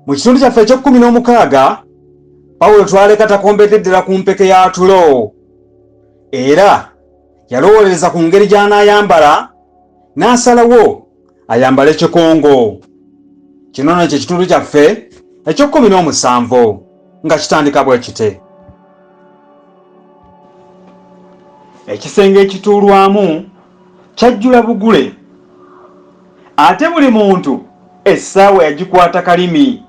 Mu kitundu kyaffe ekyo-16 Pawulo twaleka takombedde ddala ku mpeke ya tulo, era yalowolereza ku ngeri gy'anaayambala n'asalawo ayambale kikongo. Kino nno kye kitundu kyaffe ekyo-17 nga kitandika bwe kiti. Ekisenge ekituulwamu kyajjula bugule, ate buli muntu essaawa yagikwata kalimi,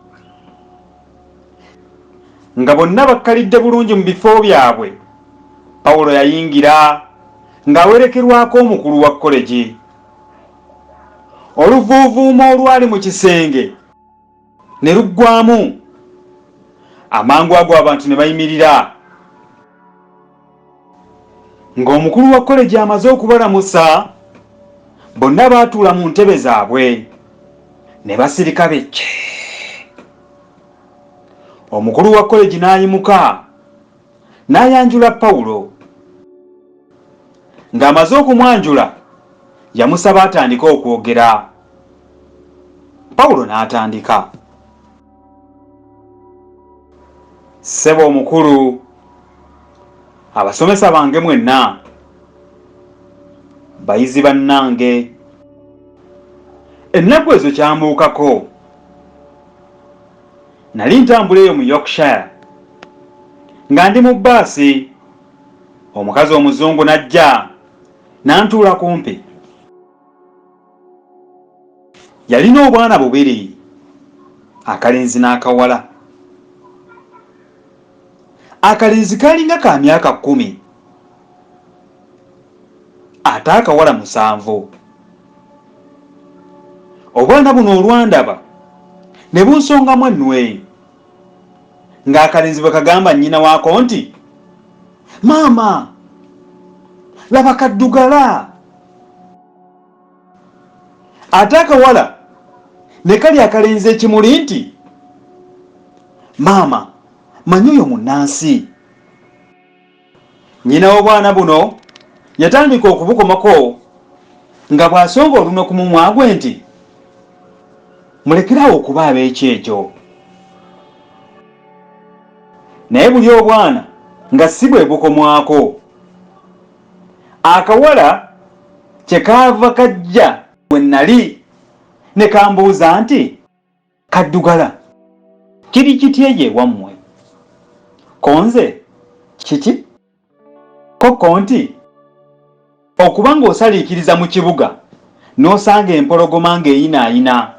nga bonna bakkalidde bulungi mu bifo byabwe. Pawulo yayingira ng'awerekerwako omukulu wa kolegi. Oluvuuvuuma olwali mu kisenge ne luggwamu, amangu ago abantu ne bayimirira. Ng'omukulu wa kolegi amaze okubalamusa, bonna baatuula mu ntebe zaabwe ne basirika becce. Omukulu wa kolegi n'ayimuka n'ayanjula Pawulo. Ng'amaze okumwanjula yamusaba atandike okwogera. Pawulo n'atandika. Ssebo omukulu, abasomesa bange mwenna, bayizi bannange, ennaku ezo kyambuukako nali ntambula eyo mu Yorkshire nga ndi mu bbaasi. Omukazi omuzungu n'ajja n'antuula kumpi. Yalina obwana bubiri, akalenzi n'akawala. Akalenzi kaalinga ka myaka 10 ate akawala 7. Obwana buno olwandaba ne bunsongamu ennwe, ng'akalenzi bwe kagamba nnyina waako nti, "Maama, laba kaddugala." Ate akawala ne kali akalenzi ekimuli nti, "Maama, manyi oyo munnansi." Nnyina w'obwana buno yatandika okubukomako nga bw'asonga olunwe ku mumwa gwe nti, "Mulekerawo okuba ab'ekyekyo." Naye buli obwana nga si bwe bukomwako. Akawala kye kaava kajja bwe nnali ne kambuuza nti, "Kaddugala, kiri kitya eyo ewammwe?" Konze, kiki? Koko nti, "Okuba ng'osaliikiriza mu kibuga n'osanga empologoma ng'eyinaayina."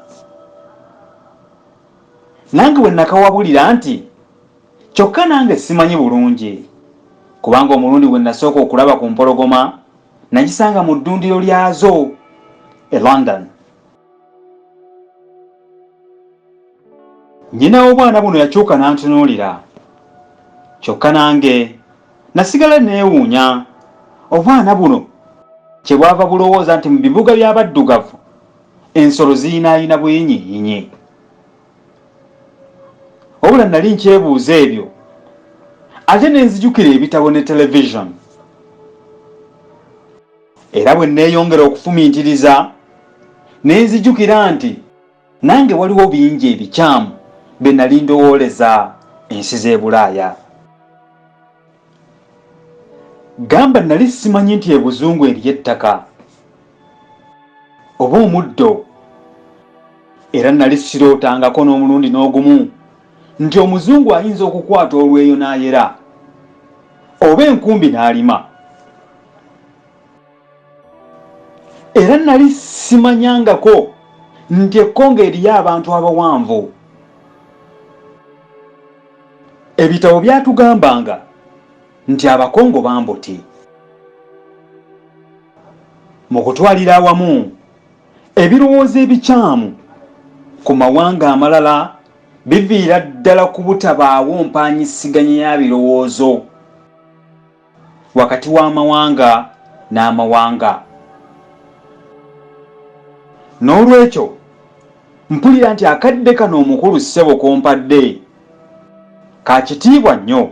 Nange bwe nakawabulira nti, "Kyokka nange simanyi bulungi, kubanga omulundi bwe nasooka okulaba ku mpologoma nagisanga mu ddundiro lyazo e London." Nnyina w'obwana buno yakyuka n'antunuulira, kyokka nange nasigala neewuunya obwana buno kye bwava bulowooza nti mu bibuga by'abaddugavu ensolo ziyinaayina buyinyiiyinyi. Wabula nali nkyebuuza ebyo, ate ne nzijukira ebitabo ne television. Era bwe neeyongera okufumiitiriza ne nzijukira nti nange waliwo bingi ebikyamu bye nali ndowooleza ensi z'e Bulaaya. Gamba nali simanyi nti ebuzungu eriyo ettaka oba omuddo, era nali sirootangako n'omulundi n'ogumu nti omuzungu ayinza okukwata olweyo n'ayera oba enkumbi n'alima. Era nali simanyangako nti ekkongo eriyo abantu abawanvu. Ebitabo byatugambanga nti abakongo bambuti. Mu kutwalira awamu ebirowoozo ebikyamu ku mawanga amalala biviira ddala ku butabaawo mpaanyisiganya ya birowoozo wakati w'amawanga n'amawanga. N'olwekyo mpulira nti akadde kano omukulu ssebo kompadde ka kitiibwa nnyo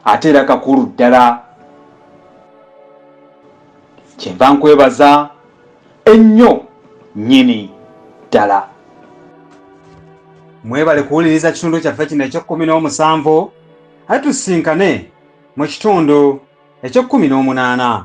ate era kakulu ddala. Kyenva nkwebaza ennyo nnyini ddala. mwebale kuwuliriza kitundu kyaffe kino ekyo17 ate tusinkane mu kitundu ekyo18.